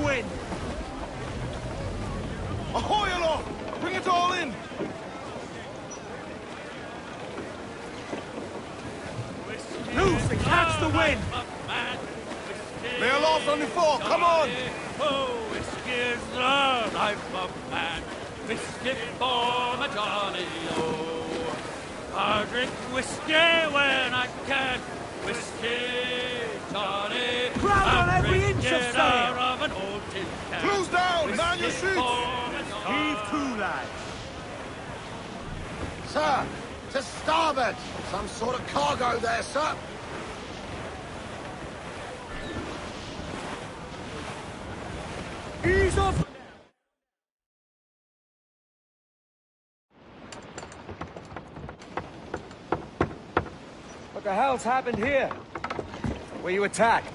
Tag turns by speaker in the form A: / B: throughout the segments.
A: wind! Ahoy aloft! Bring it all in! Loose and catch the wind! Lay aloft on the fore, come on!
B: Oh, whiskey's the life of man. Whiskey for my Johnny, oh. I drink whiskey when I can. Whiskey, Johnny.
A: Crowd on every inch of sail!
B: Out of an old tin can.
A: Close down!
B: Whiskey
A: Man your sheets!
B: Heave
A: to, lad!
C: Sir, to starboard! Some sort of cargo there, sir.
A: Ease off!
D: What the hell's happened here? Were you attacked?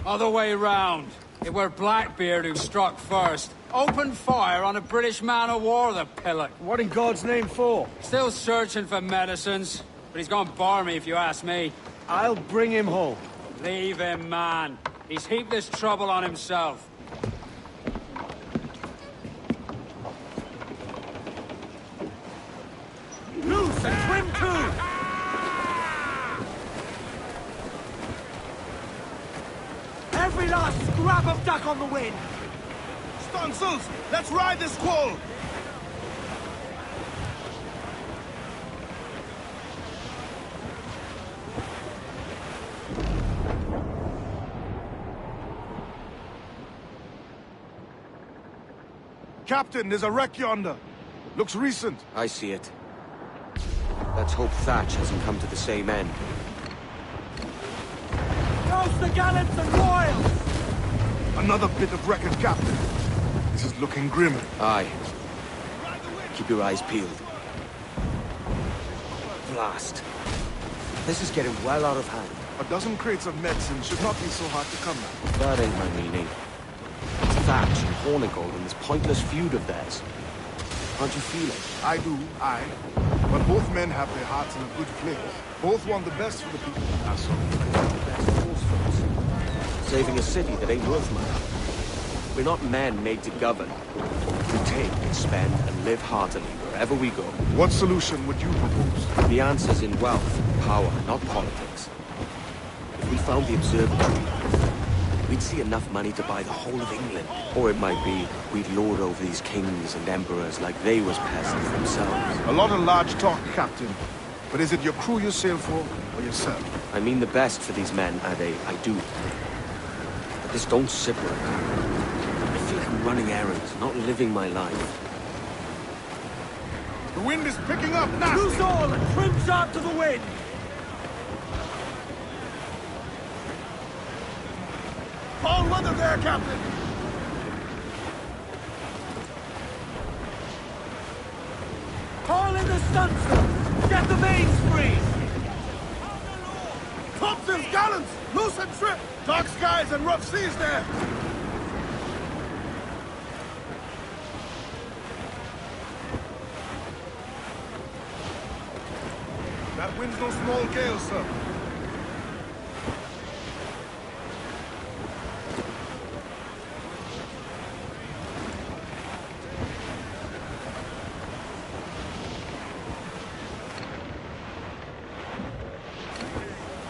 E: Other way round. It were Blackbeard who struck first. Opened fire on a British man-o'-war, the pillock.
D: What in God's name for?
E: Still searching for medicines, but he's gone barmy if you ask me.
D: I'll bring him home.
E: Leave him, man. He's heaped this trouble on himself.
A: Loose and trim to! Every last scrap of duck on the wind! Stonsels, let's ride this squall! Captain, there's a wreck yonder. Looks recent.
F: I see it. Let's hope Thatch hasn't come to the same end.
A: Toast the gallants and royals! Another bit of wreckage, Captain. This is looking grim.
F: Aye. Keep your eyes peeled. Blast. This is getting well out of hand.
A: A dozen crates of medicine should not be so hard to come at.
F: That ain't my meaning. It's Thatch and Hornigold in this pointless feud of theirs. Aren't you feeling?
A: I do, aye. But both men have their hearts in a good place. Both want the best for the people of Nassau.
F: Saving a city that ain't worth much. We're not men made to govern. We take and spend and live heartily wherever we go.
A: What solution would you propose?
F: The answer's in wealth, power, not politics. If we found the observatory, we'd see enough money to buy the whole of England. Or it might be we'd lord over these kings and emperors like they was peasants themselves.
A: A lot of large talk, Captain. But is it your crew you sail for, or yourself?
F: I mean the best for these men, Ade, I do. But this don't sit right. I feel like I'm running errands, not living my life.
A: The wind is picking up now!
D: Loose all and trim sharp to the wind!
A: Foul weather there, Captain!
D: Haul in the stunsail! Get the mains free!
A: Topsails, gallants! Loose and trip! Dark skies and rough seas there! That wind's no small gale, sir.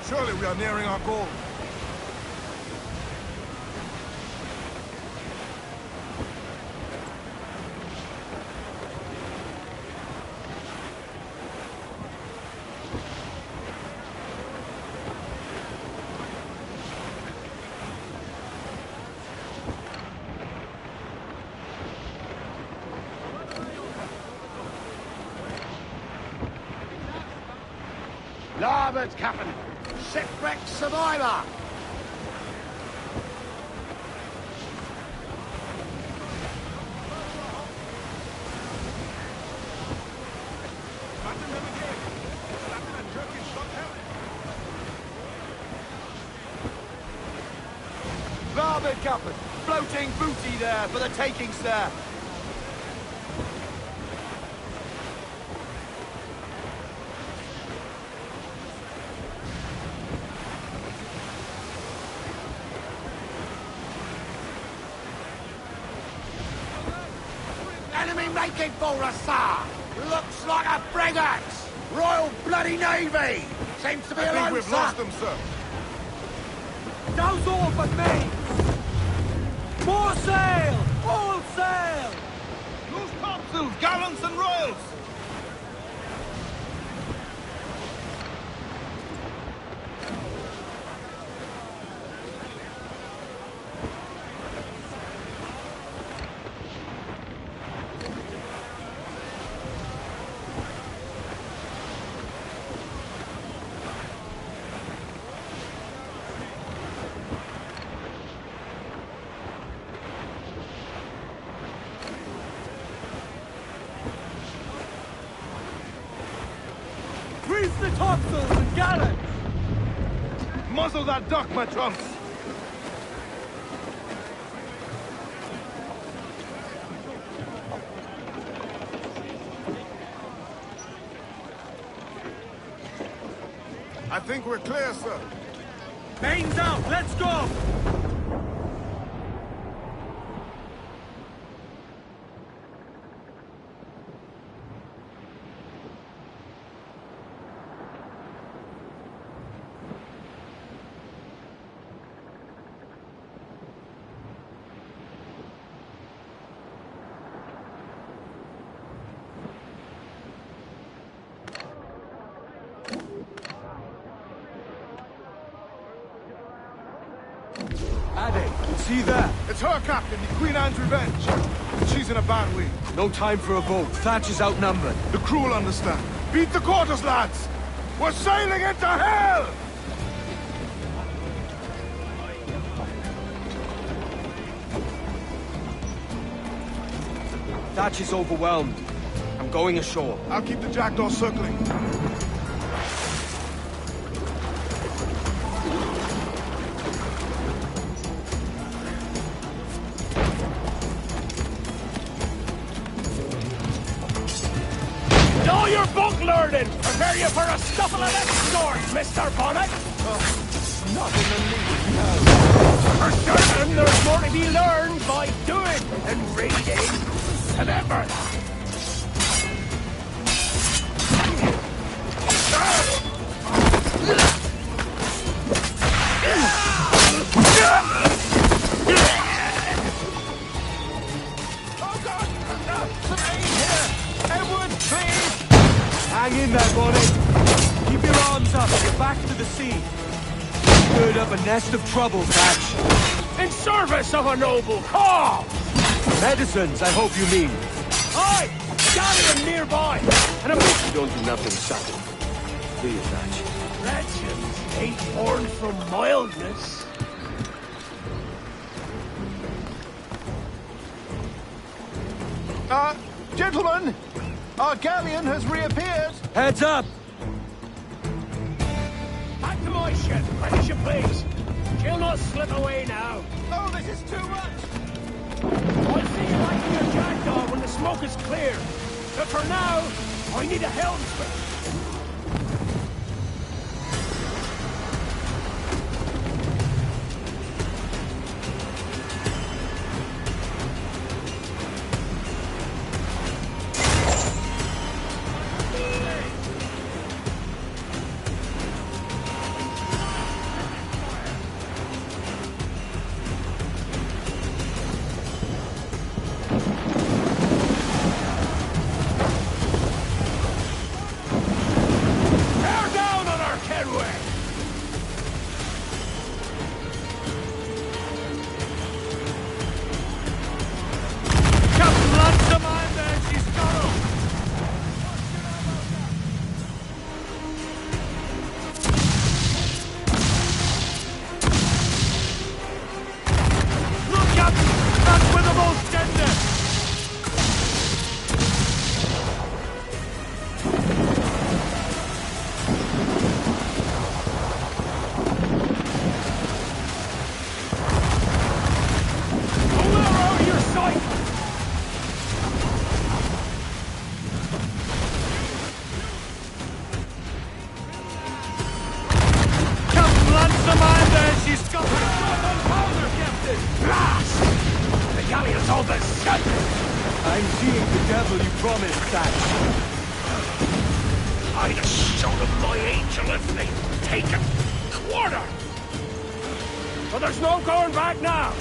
A: Surely we are nearing our goal.
C: Larboard, Captain. Shipwreck survivor.
D: Larboard, Captain! Floating booty there for the taking, sir!
C: making for us, sir? Looks like a frigate! Royal Bloody Navy! Seems to be
A: I think
C: alone,
A: we've
C: sir.
A: lost them, sir.
D: Now's all but me! More sail! All sail!
A: Loose topsails, gallants and royals!
D: Grease the topsails and gallants!
A: Muzzle that duck, my trunks! I think we're clear, sir.
D: Mains out, let's go!
A: Addy, see that? It's her, Captain, the Queen Anne's Revenge. She's in a bad way.
D: No time for a boat. Thatch is outnumbered.
A: The crew will understand. Beat the quarters, lads! We're sailing into hell!
D: Thatch is overwhelmed. I'm going ashore.
A: I'll keep the jackdaw circling.
B: Know your book learning! Prepare you for a scuffle of escort, Mr. Bonnet!
A: Not in the least, no.
B: For certain, there's more to be learned by doing than reading. Remember that.
A: Oh, God! Some aid here! Edward, please!
D: Hang in there, Bonnie. Keep your arms up. You're back to the sea. Stirred up a nest of trouble, Thatch.
B: In service of a noble cause!
D: Medicines, I hope you mean.
B: Aye! Galleon nearby! And a
F: You don't do nothing subtle. Do you, Thatch?
B: legend ain't born from mildness.
A: Gentlemen! Our galleon has reappeared!
D: Heads up!
B: Back to my ship, as you please. She'll not slip away now.
A: Oh, this is too much!
B: I'll see you back to your jackdaw when the smoke is clear. But for now, I need a helmsman. Bear down on our Kenway!
D: Captain Lancer, mind there, she's got him! Look, Captain! That's where the boat's tender!
B: Pull her out of your sight!
D: Captain Lancer, mind there, she's got him!
B: Powder, Captain! Blast! The galleon's all but shut!
D: I'm seeing the devil you promised, Thatch.
C: I'd have shown them my angel if they'd taken quarter.
B: But there's no going back now.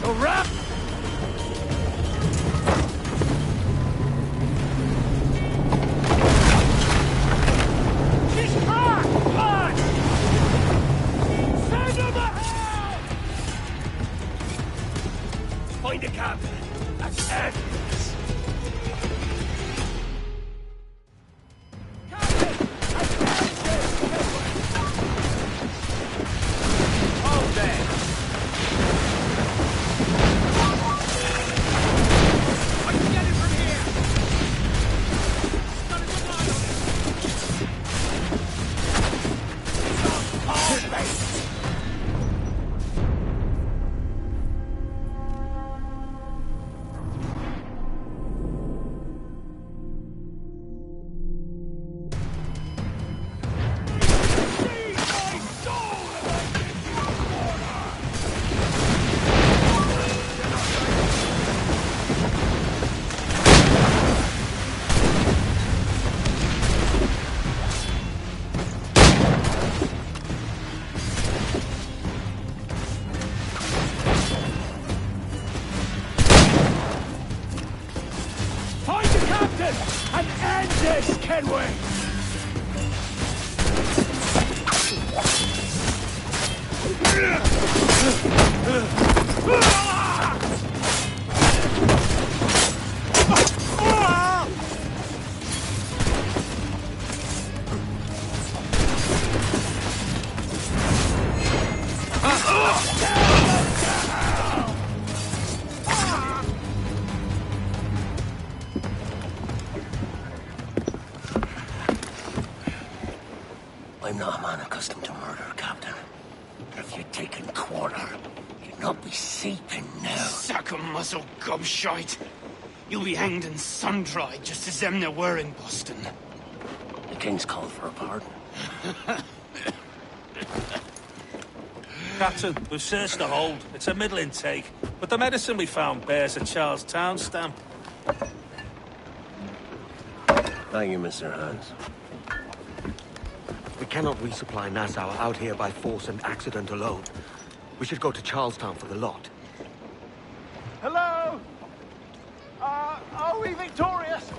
B: So wrap. She's back! Lad! Send him a help! Find the captain. That's evidence. Captain!
A: Hold there. I can get it from here. Got a good line on it.
B: Find the captain and end this, Kenway!
C: I'm not a man accustomed to murder, Captain. But if you'd taken quarter, you'd not be sleeping now.
G: Sack of muzzle gobshite. You'll be hanged and sun-dried just as them there were in Boston.
C: The King's called for a pardon.
H: Captain, we've searched the hold. It's a middling take, but the medicine we found bears a Charlestown stamp.
C: Thank you, Mr. Hans.
F: We cannot resupply Nassau out here by force and accident alone. We should go to Charlestown for the lot.
A: Hello? Are we victorious?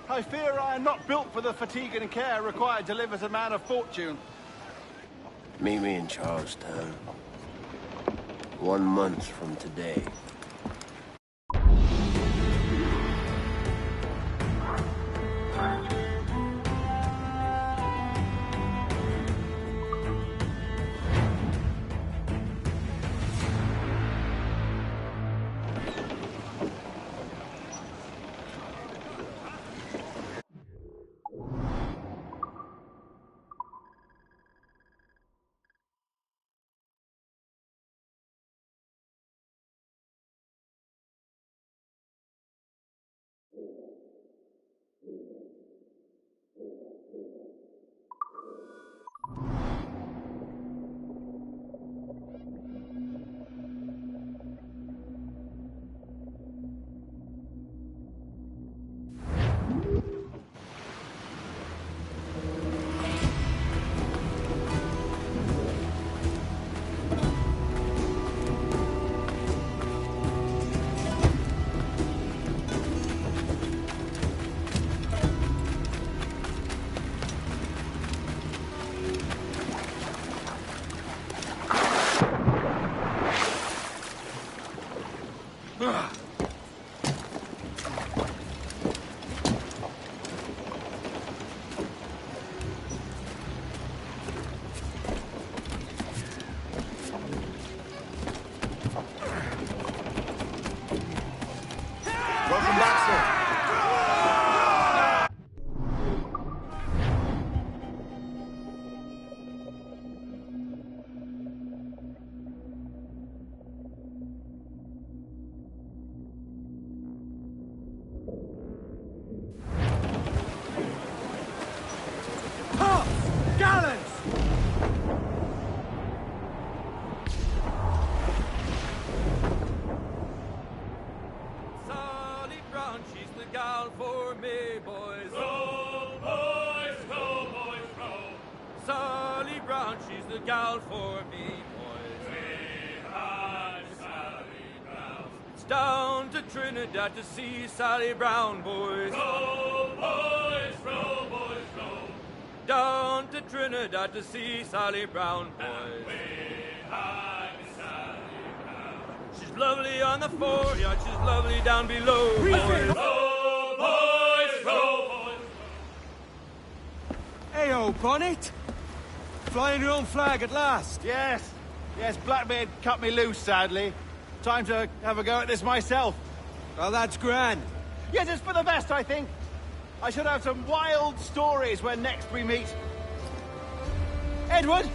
A: I fear I am not built for the fatigue and care required to live as a man of fortune.
C: Meet me in Charlestown. 1 month from today.
I: gal for me, boys. We had Sally Brown. It's down to Trinidad to see Sally Brown, boys. Row, boys, row, boys, row. Down to Trinidad to see Sally Brown, boys. We had Sally Brown. She's lovely on the fore, yeah, she's lovely down below, boys. Row, boys, row, boys.
D: Hey-o, Bonnet! Flying your own flag at last.
A: Yes. Yes, Blackbeard cut me loose, sadly. Time to have a go at this myself.
D: Well, that's grand.
A: Yes, it's for the best, I think. I should have some wild stories when next we meet. Edward!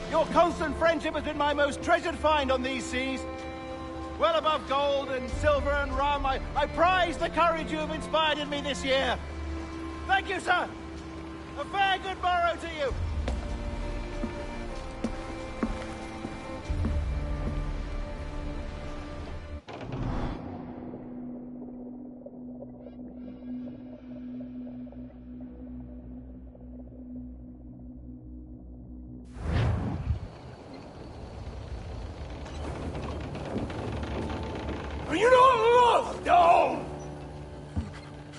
A: Your constant friendship has been my most treasured find on these seas. Well above gold and silver and rum, I prize the courage you have inspired in me this year. Thank you, sir. A fair good morrow to you.
B: Are you not loved? No!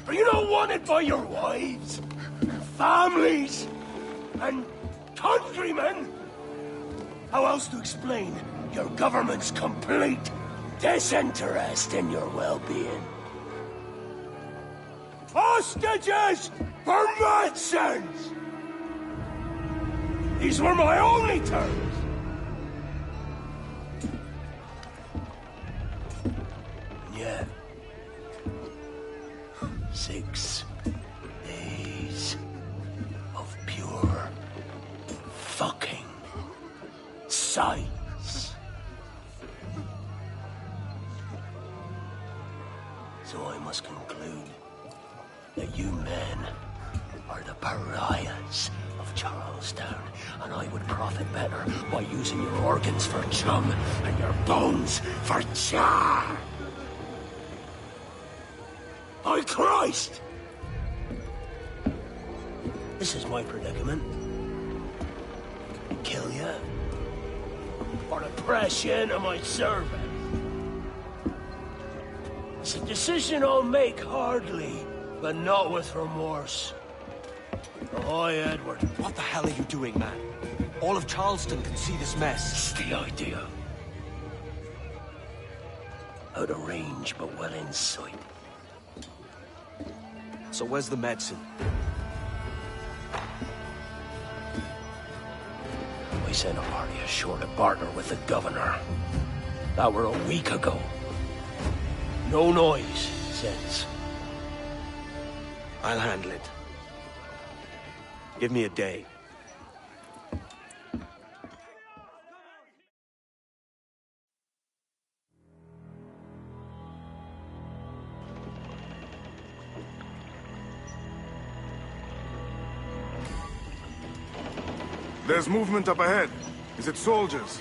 B: Are you not wanted by your wives, families, and countrymen? How else to explain your government's complete disinterest in your well-being? Hostages for medicines! These were my only terms. Yeah. 6 days of pure fucking science. So I must conclude that you men are the pariahs of Charlestown, and I would profit better by using your organs for chum and your bones for char. By Christ! This is my predicament. Kill you, or to press you into my service. It's a decision I'll make hardly, but not with remorse. Ahoy, Edward.
F: What the hell are you doing, man? All of Charleston can see this mess.
B: It's the idea. Out of range, but well in sight.
F: So where's the medicine?
B: I sent a party ashore to barter with the governor. That were a week ago. No noise since.
F: I'll handle it. Give me a day.
J: There's movement up ahead. Is it soldiers?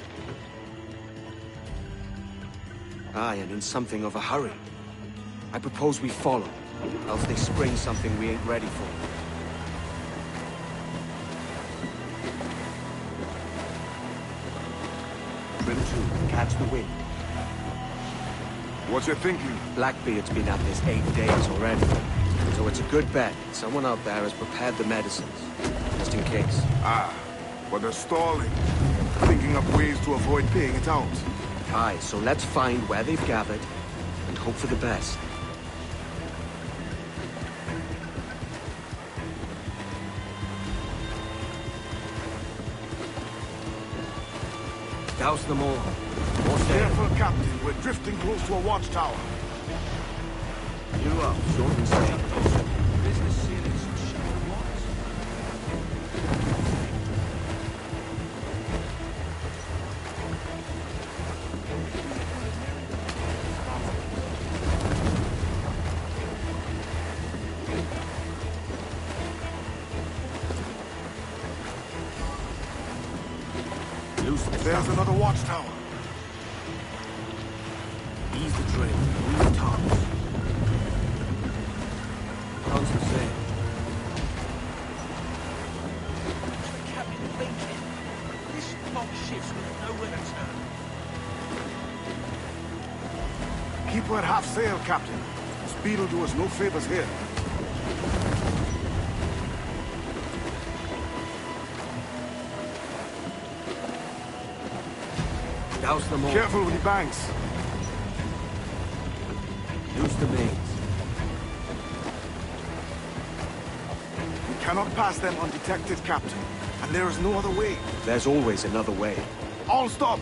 F: Aye, and in something of a hurry. I propose we follow, else they spring something we ain't ready for. Trim to, catch the wind.
J: What you thinking?
F: Blackbeard's been at this 8 days already. So it's a good bet someone out there has prepared the medicines, just in case.
J: Ah, but they're stalling. Thinking up ways to avoid paying it out.
F: Aye, so let's find where they've gathered, and hope for the best. Douse them all. More sail.
J: Careful, Captain. We're drifting close to a watchtower.
F: You up, short and steady.
D: Business ceilings and shallow waters.
J: There's another watchtower.
F: Ease the drain. Move the tops. How's the sail?
B: Captain thinking. Fog shifts with nowhere to turn.
J: Keep her at half sail, Captain. Speed will do us no favors here.
F: Douse them all.
J: Careful with the banks.
F: Use the mains.
J: We cannot pass them undetected, Captain. And there is no other way.
F: There's always another way.
J: All stop!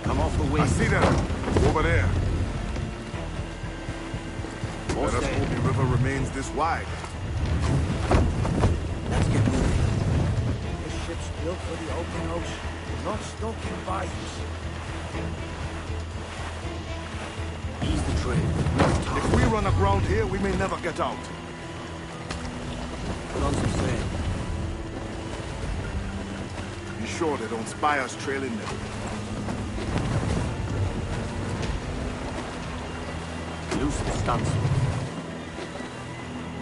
F: Come off the wing.
J: I see them. Over there. Let us hope the river remains this wide.
F: Let's get moving.
C: This ship's built for the open ocean, not stuck in bayous.
F: Ease the train.
J: If we run aground here, we may never get out.
F: Put on some sail.
J: Be sure they don't spy us trailing them.
F: Loose the stunsail.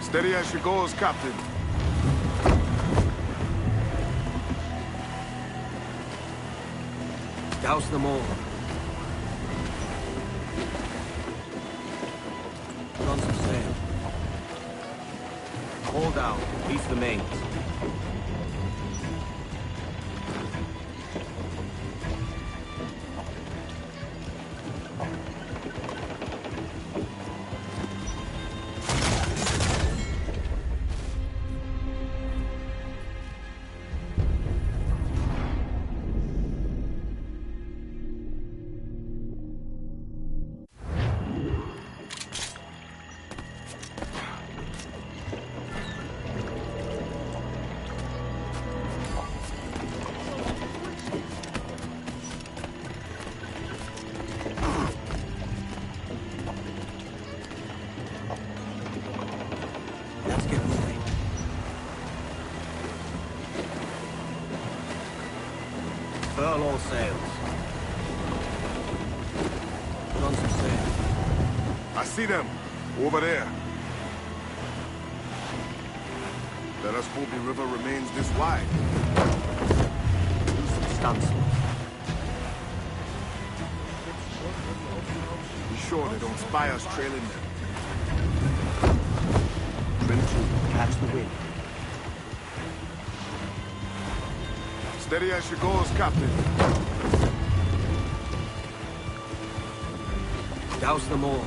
J: Steady as she goes, Captain.
F: Douse them all. Put on some sail. Haul down. Reef the mains. Furl all sails. Put on some sail.
J: I see them. Over there. Let us hope the river remains this wide.
F: Use some stunsails.
J: Be sure they don't spy us trailing them.
F: Trim to, catch the wind.
J: Steady as she goes, Captain.
F: Douse them all.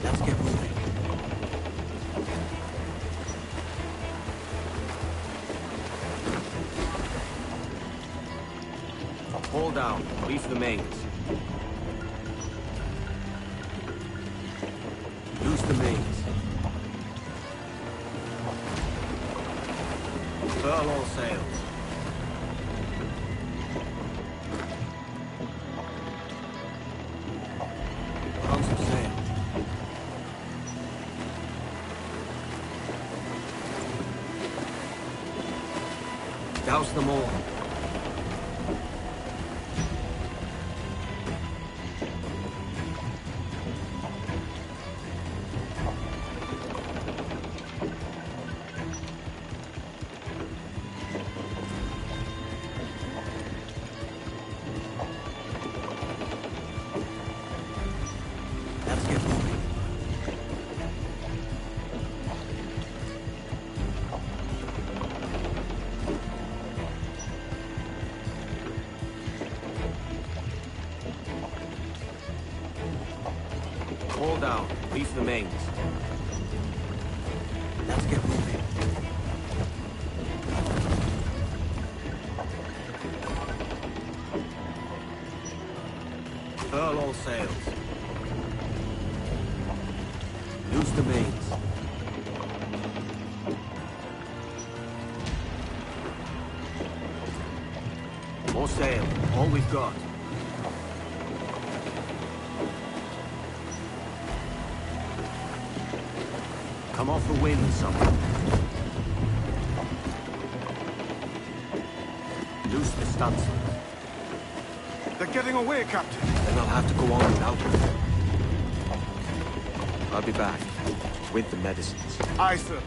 F: Let's get moving. Haul down. Reef the mains. Loose the mains. Furl all sails. Put on some sail. Douse them all. Let's get moving. Haul down. Reef the mains. Let's get moving. Furl all sails. Loose the mains. More sail. All we've got. Come off the wind, someone. Loose the stunsail.
J: They're getting away, Captain.
F: Then I'll have to go on without them. I'll be back. With the medicines.
J: Aye, sir.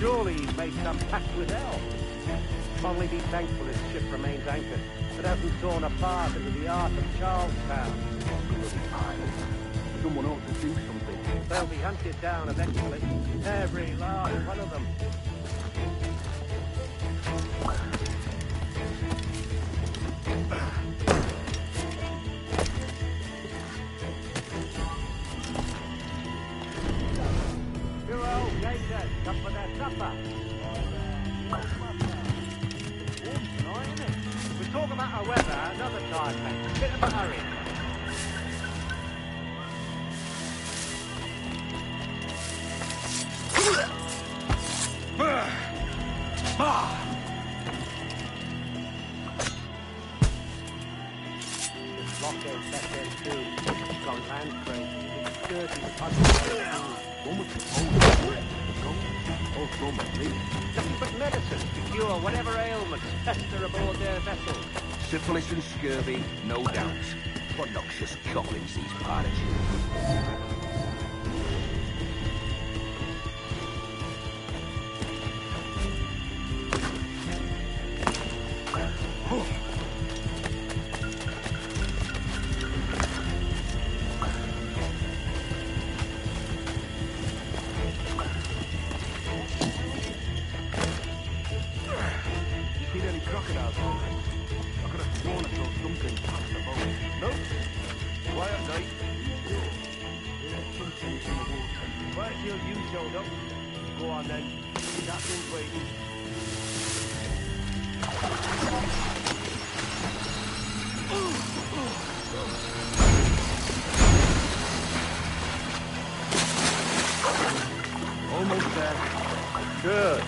K: Surely he's made some pact with hell. Only be thankful his ship remains anchored, but hasn't torn apart into the art of Charlestown.
J: Someone ought to do something.
K: They'll be hunted down eventually. Every last one of them. supper. We'll talk about our weather another time, mate. Bit of a hurry. Nothing but medicine to cure whatever ailments fester aboard their vessels.
L: Syphilis and scurvy, no doubt. What noxious goblins these pirates.
K: Almost there. Good.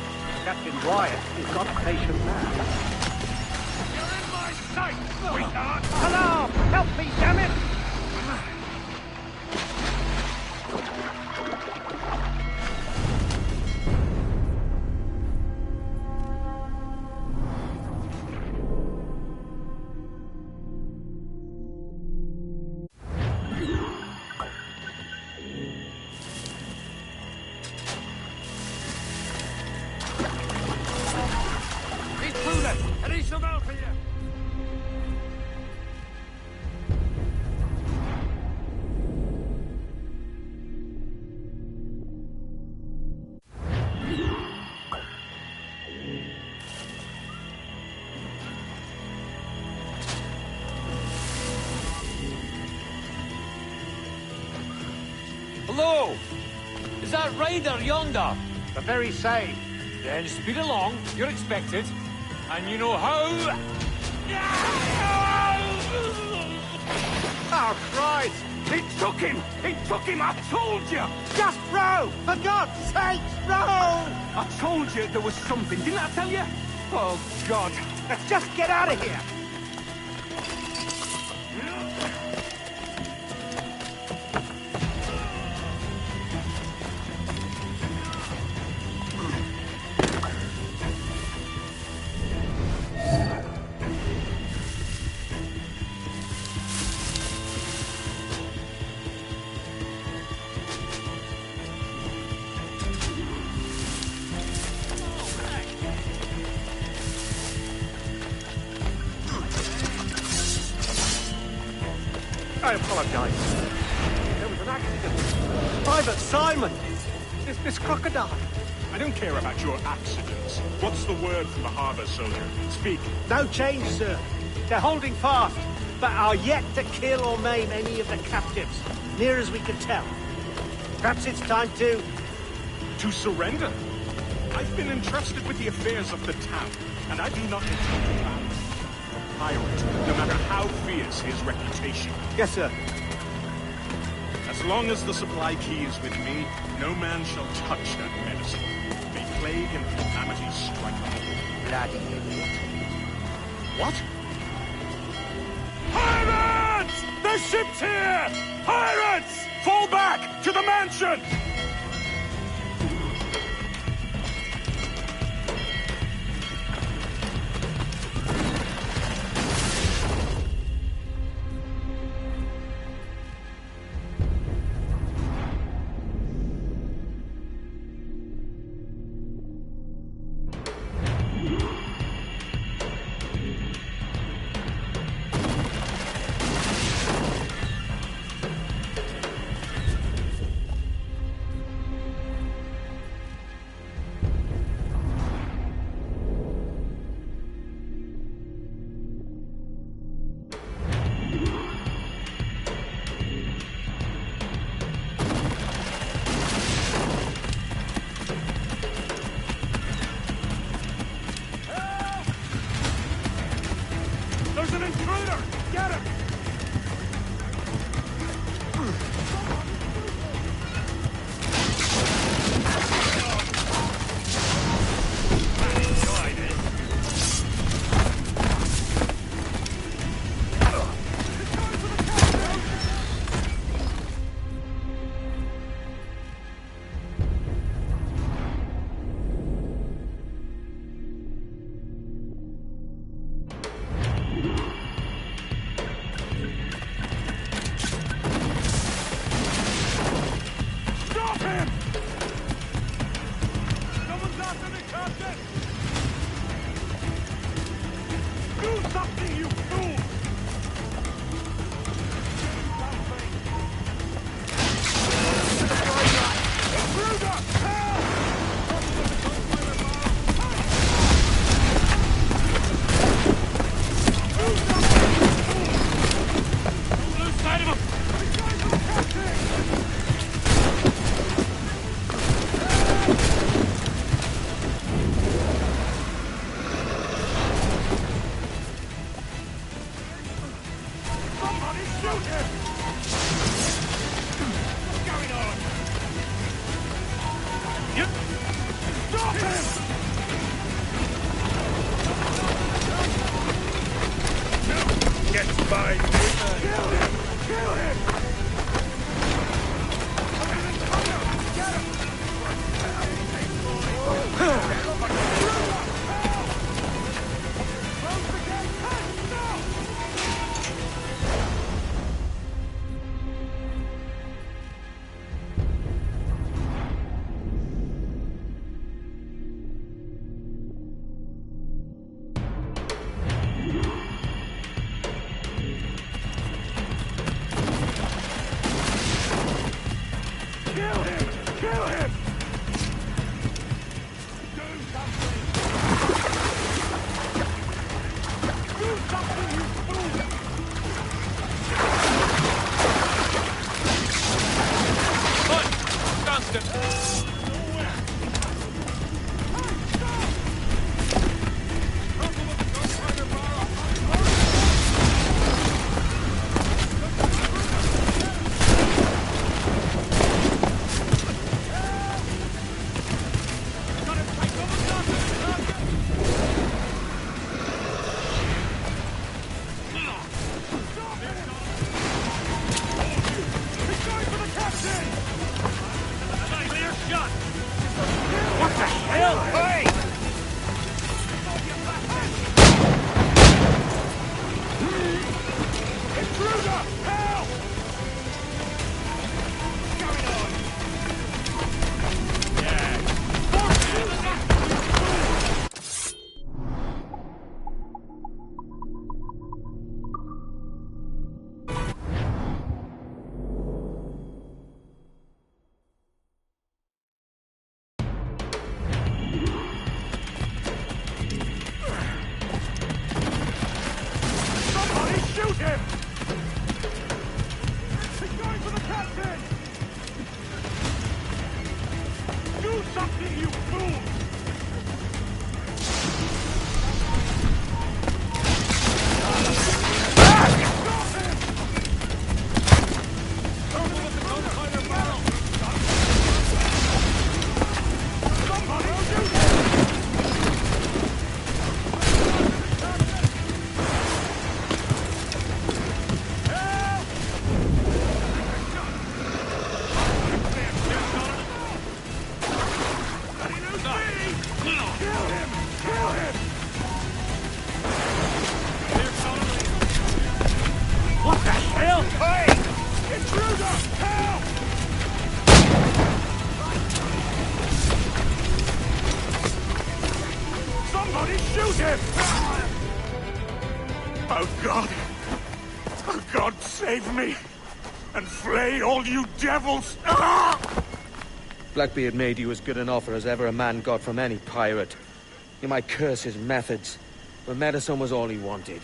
K: Captain Wyatt is not a patient man.
B: You're in my sight, sweetheart!
K: Hello! Help me, damn it!
D: Hello! Is that Ryder yonder?
K: The very same.
D: Then speed along. You're expected. And you know how...
K: Oh, Christ!
B: He took him! He took him! I told you!
K: Just row! For God's sake, row!
B: I told you there was something, didn't I tell you? Oh, God.
K: Let's just get out of here!
B: I apologize.
K: There was an accident. Private Simon! This crocodile.
M: I don't care about your accidents. What's the word from the harbor, soldier? Speak.
K: No change, sir. They're holding fast, but are yet to kill or maim any of the captives, near as we can tell. Perhaps it's time to...
M: To surrender? I've been entrusted with the affairs of the town, and I do not intend to bow. A pirate, no matter how fierce his reputation.
K: Yes, sir.
M: As long as the supply key is with me, no man shall touch that medicine. May plague and calamity strike them all.
K: Bloody idiot.
M: What?
B: Pirates! The ship's here! Pirates! Fall back! To the mansion! Kill him! Kill him! Do something, you fool!
M: Constant!
B: Devils! Ah!
F: Blackbeard made you as good an offer as ever a man got from any pirate. You might curse his methods, but medicine was all he wanted.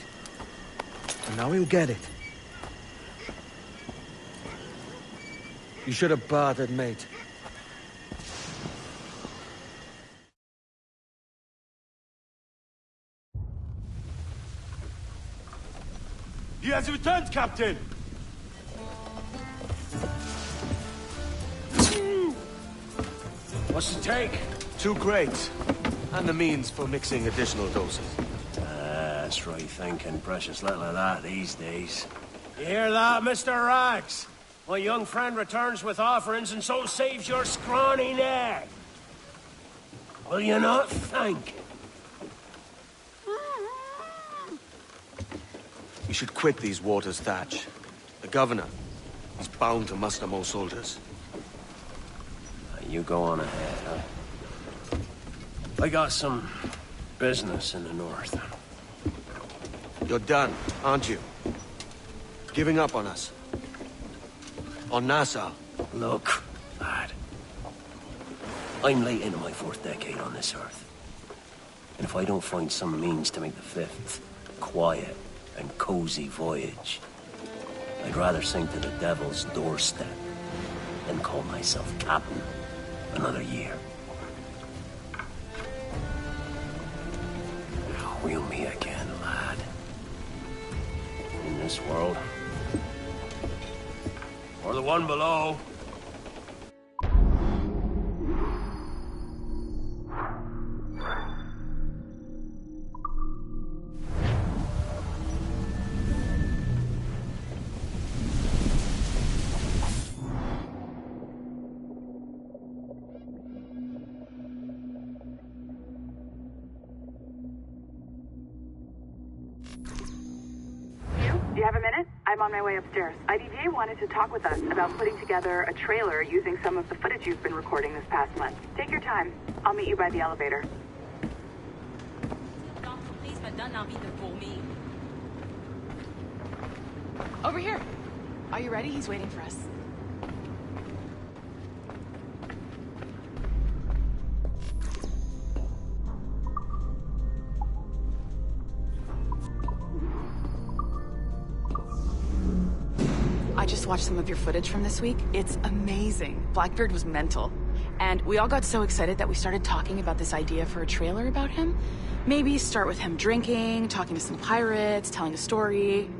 F: And now he'll get it. You should have bartered, mate.
B: He has returned, Captain!
F: What's the take? 2 crates. And the means for mixing additional doses.
C: That's right thinking. Precious little of that these days.
B: You hear that, Mr. Rags? My young friend returns with offerings and so saves your scrawny neck.
C: Will you not thank?
F: You should quit these waters, Thatch. The governor, he's bound to muster more soldiers.
C: You go on ahead, huh? I got some business in the north.
F: You're done, aren't you? Giving up on us? On Nassau?
C: Look, lad. I'm late into my 4th decade on this earth. And if I don't find some means to make the 5th quiet and cozy voyage, I'd rather sink to the devil's doorstep than call myself captain another year. We'll meet again, lad. In this world. Or the one below.
N: Do you have a minute? I'm on my way upstairs. IDVA wanted to talk with us about putting together a trailer using some of the footage you've been recording this past month. Take your time. I'll meet you by the elevator.
O: Over here. Are you ready? He's waiting for us. I just watched some of your footage from this week. It's amazing. Blackbeard was mental. And we all got so excited that we started talking about this idea for a trailer about him. Maybe start with him drinking, talking to some pirates, telling a story.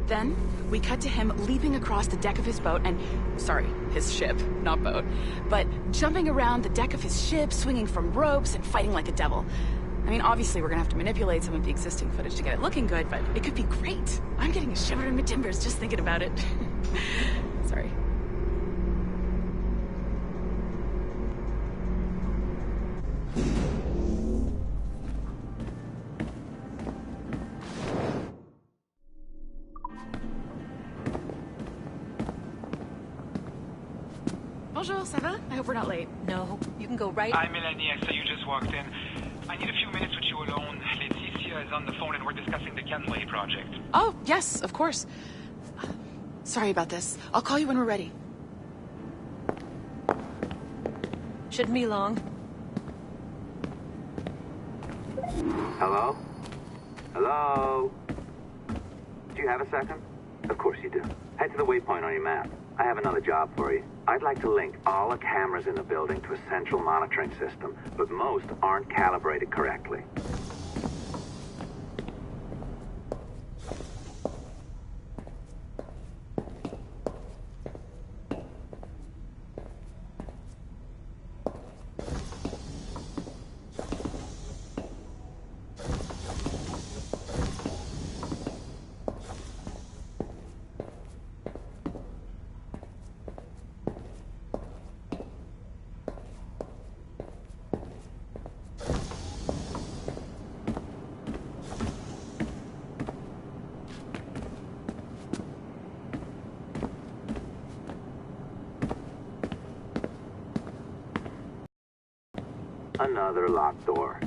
O: Then, we cut to him leaping across the deck of his boat and... Sorry, his ship, not boat. But jumping around the deck of his ship, swinging from ropes, and fighting like a devil. I mean, obviously we're gonna have to manipulate some of the existing footage to get it looking good, but it could be great. I'm getting a shiver in my timbers just thinking about it. Sorry. Bonjour, ça va? I hope we're not late.
P: No, you can go right...
Q: Hi, Melanie. I saw you just walked in. I need a few minutes with you alone. Laetitia is on the phone and we're discussing the Kenway project.
O: Oh, yes, of course. Sorry about this. I'll call you when we're ready.
P: Shouldn't be long.
R: Hello? Hello? Do you have a second? Of course you do. Head to the waypoint on your map. I have another job for you. I'd like to link all the cameras in the building to a central monitoring system, but most aren't calibrated correctly. Another locked door.